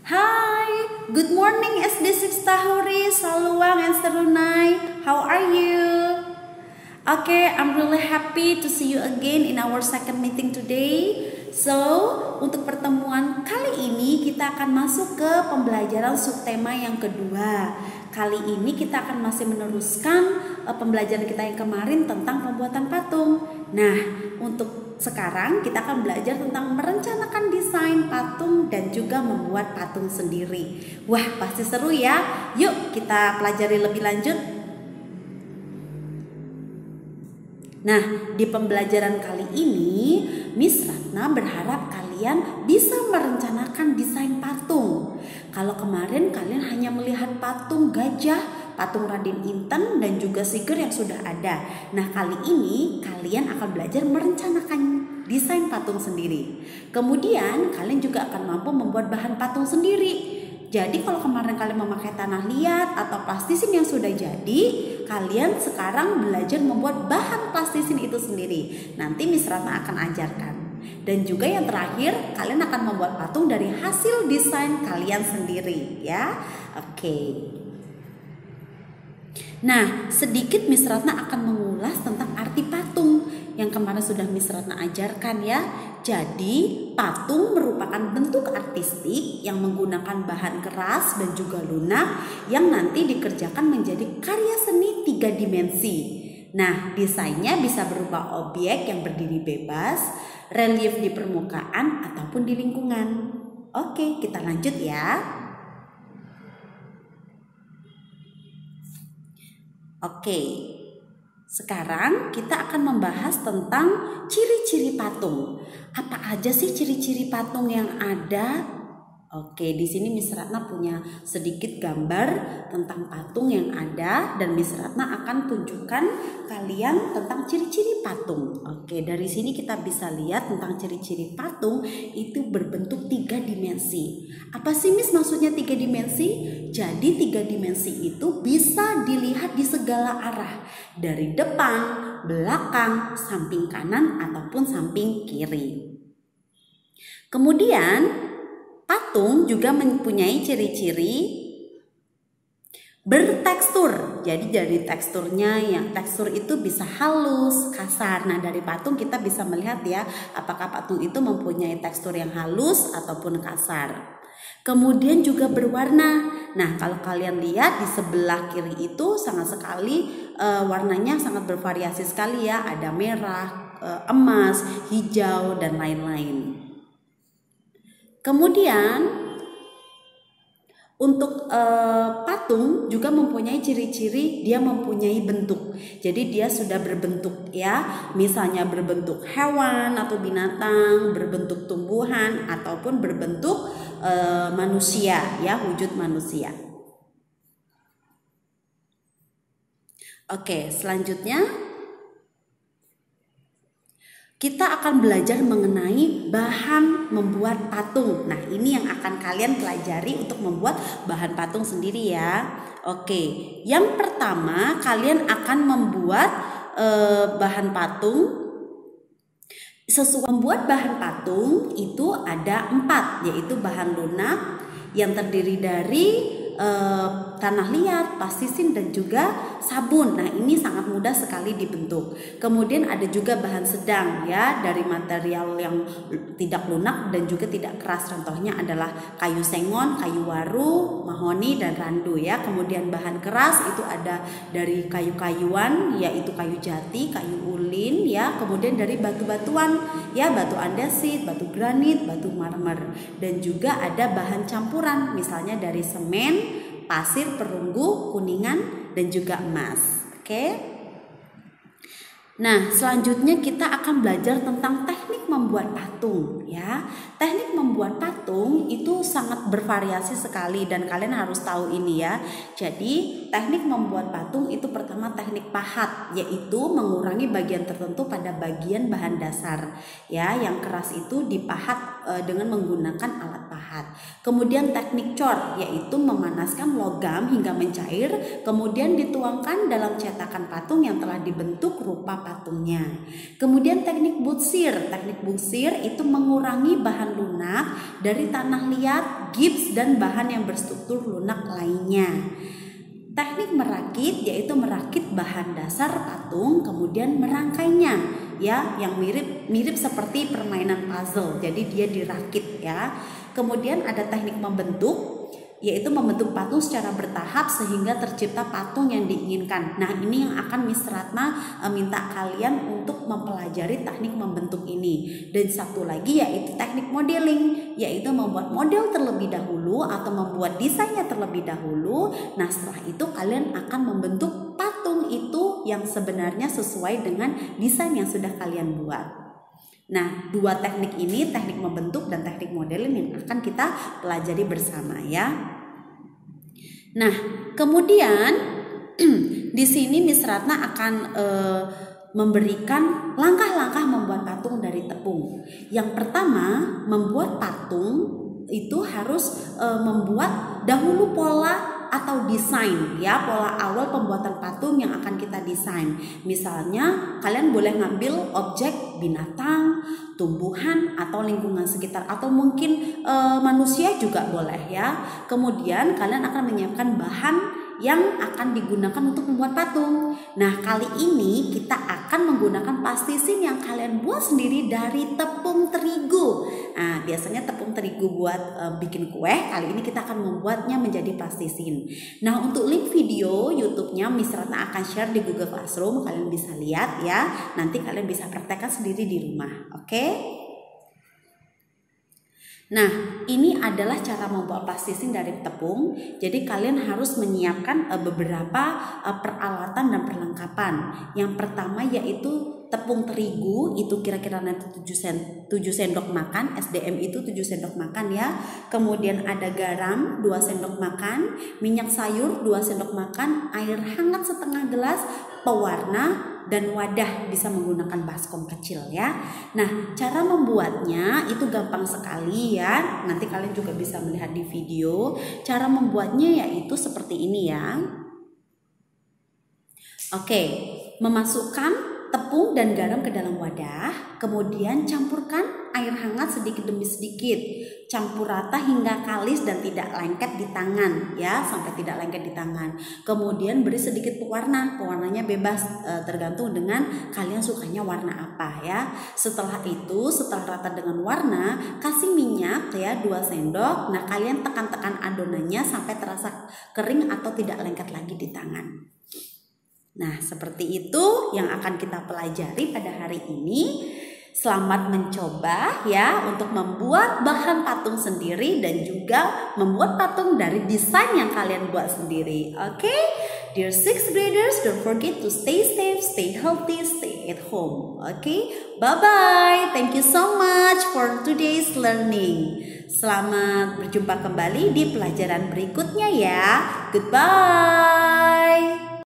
Hi, good morning SD 6 Tahuri, Saluang and Serunai. How are you? Okay, I'm really happy to see you again in our second meeting today. So, untuk pertemuan kali ini kita akan masuk ke pembelajaran subtema yang kedua. Kali ini kita akan masih meneruskan pembelajaran kita yang kemarin tentang pembuatan patung. Nah, untuk sekarang kita akan belajar tentang merencanakan desain patung dan juga membuat patung sendiri. Wah, pasti seru ya. Yuk kita pelajari lebih lanjut. Nah, di pembelajaran kali ini Miss Ratna berharap kalian bisa merencanakan desain patung. Kalau kemarin kalian hanya melihat patung gajah, patung Raden Inten dan juga Siger yang sudah ada. Nah, kali ini kalian akan belajar merencanakan desain patung sendiri. Kemudian kalian juga akan mampu membuat bahan patung sendiri. Jadi kalau kemarin kalian memakai tanah liat atau plastisin yang sudah jadi, kalian sekarang belajar membuat bahan plastisin itu sendiri. Nanti Miss Ratna akan ajarkan. Dan juga yang terakhir, kalian akan membuat patung dari hasil desain kalian sendiri ya. Oke. Nah, sedikit Miss Ratna akan mengulas tentang arti patung yang kemarin sudah Miss Ratna ajarkan ya. Jadi, patung merupakan bentuk artistik yang menggunakan bahan keras dan juga lunak yang nanti dikerjakan menjadi karya seni 3 dimensi. Nah, desainnya bisa berupa objek yang berdiri bebas, relief di permukaan ataupun di lingkungan. Oke, kita lanjut ya. Oke, sekarang kita akan membahas tentang ciri-ciri patung. Apa aja sih ciri-ciri patung yang ada? Oke, di sini Miss Ratna punya sedikit gambar tentang patung yang ada dan Miss Ratna akan tunjukkan kalian tentang ciri-ciri patung. Oke, dari sini kita bisa lihat tentang ciri-ciri patung itu berbentuk 3 dimensi. Apa sih Miss maksudnya 3 dimensi? Jadi 3 dimensi itu bisa dilihat di segala arah, dari depan, belakang, samping kanan ataupun samping kiri. Kemudian patung juga mempunyai ciri-ciri bertekstur. Jadi dari teksturnya yang tekstur itu bisa halus, kasar. Nah, dari patung kita bisa melihat ya, apakah patung itu mempunyai tekstur yang halus ataupun kasar. Kemudian juga berwarna. Nah, kalau kalian lihat di sebelah kiri itu sangat sekali warnanya sangat bervariasi sekali ya. Ada merah, emas, hijau dan lain-lain. Kemudian untuk patung juga mempunyai ciri-ciri, dia mempunyai bentuk. Jadi dia sudah berbentuk ya, misalnya berbentuk hewan atau binatang, berbentuk tumbuhan ataupun berbentuk manusia ya, wujud manusia. Oke, selanjutnya kita akan belajar mengenai bahan membuat patung. Nah, ini yang akan kalian pelajari untuk membuat bahan patung sendiri ya. Oke, yang pertama kalian akan membuat bahan patung. Membuat bahan patung itu ada 4, yaitu bahan lunak yang terdiri dari tanah liat, plastisin dan juga sabun. Nah, ini sangat mudah sekali dibentuk. Kemudian ada juga bahan sedang ya, dari material yang tidak lunak dan juga tidak keras. Contohnya adalah kayu sengon, kayu waru, mahoni dan randu ya. Kemudian bahan keras itu ada dari kayu-kayuan yaitu kayu jati, kayu ulin ya. Kemudian dari batu-batuan ya, batu andesit, batu granit, batu marmer. Dan juga ada bahan campuran misalnya dari semen, pasir, perunggu, kuningan dan juga emas. Oke. Nah, selanjutnya kita akan belajar tentang teknik membuat patung ya. Teknik membuat patung itu sangat bervariasi sekali dan kalian harus tahu ini ya. Jadi, teknik membuat patung itu pertama teknik pahat, yaitu mengurangi bagian tertentu pada bagian bahan dasar ya. Yang keras itu dipahat dengan menggunakan alat pahat. Kemudian teknik cor, yaitu memanaskan logam hingga mencair, kemudian dituangkan dalam cetakan patung yang telah dibentuk rupa patungnya. Kemudian teknik butsir. Teknik butsir itu mengurangi bahan lunak dari tanah liat gips dan bahan yang berstruktur lunak lainnya. Teknik merakit yaitu merakit bahan dasar patung kemudian merangkainya, ya, yang mirip seperti permainan puzzle. Jadi dia dirakit, ya. Kemudian ada teknik membentuk, yaitu membentuk patung secara bertahap sehingga tercipta patung yang diinginkan. Nah, ini yang akan Miss Ratna minta kalian untuk mempelajari teknik membentuk ini. Dan satu lagi yaitu teknik modeling, yaitu membuat model terlebih dahulu atau membuat desainnya terlebih dahulu. Nah, setelah itu kalian akan membentuk patung itu yang sebenarnya sesuai dengan desain yang sudah kalian buat. Nah, dua teknik ini, teknik membentuk dan teknik modeling yang akan kita pelajari bersama, ya. Nah, kemudian di sini Miss Ratna akan memberikan langkah-langkah membuat patung dari tepung. Yang pertama, membuat patung itu harus membuat dahulu pola atau desain, ya, pola awal pembuatan patung yang akan kita desain. Misalnya kalian boleh ngambil objek binatang, tumbuhan atau lingkungan sekitar atau mungkin manusia juga boleh, ya. Kemudian kalian akan menyiapkan bahan yang akan digunakan untuk membuat patung. Nah, kali ini kita akan menggunakan plastisin yang kalian buat sendiri dari tepung terigu. Nah, biasanya tepung terigu buat bikin kue, kali ini kita akan membuatnya menjadi plastisin. Nah, untuk link video YouTube-nya Miss Ratna akan share di Google Classroom, kalian bisa lihat, ya. Nanti kalian bisa praktekkan sendiri di rumah, oke? Nah, ini adalah cara membuat plastisin dari tepung. Jadi kalian harus menyiapkan beberapa peralatan dan perlengkapan. Yang pertama yaitu tepung terigu, itu kira-kira nanti 7 sendok makan, SDM itu 7 sendok makan, ya. Kemudian ada garam 2 sendok makan, minyak sayur 2 sendok makan, air hangat setengah gelas, pewarna, dan wadah bisa menggunakan baskom kecil, ya. Nah, cara membuatnya itu gampang sekali, ya. Nanti kalian juga bisa melihat di video. Cara membuatnya yaitu seperti ini, ya. Oke, memasukkan tepung dan garam ke dalam wadah, kemudian campurkan air hangat sedikit demi sedikit, campur rata hingga kalis dan tidak lengket di tangan, ya, sampai tidak lengket di tangan. Kemudian beri sedikit pewarna, pewarnanya bebas tergantung dengan kalian sukanya warna apa, ya. Setelah itu, setelah rata dengan warna, kasih minyak, ya, 2 sendok. Nah, kalian tekan-tekan adonannya sampai terasa kering atau tidak lengket lagi di tangan. Nah, seperti itu yang akan kita pelajari pada hari ini. Selamat mencoba, ya, untuk membuat bahan patung sendiri dan juga membuat patung dari desain yang kalian buat sendiri. Oke? Dear 6th graders, don't forget to stay safe, stay healthy, stay at home. Oke? Bye-bye. Thank you so much for today's learning. Selamat berjumpa kembali di pelajaran berikutnya, ya. Goodbye.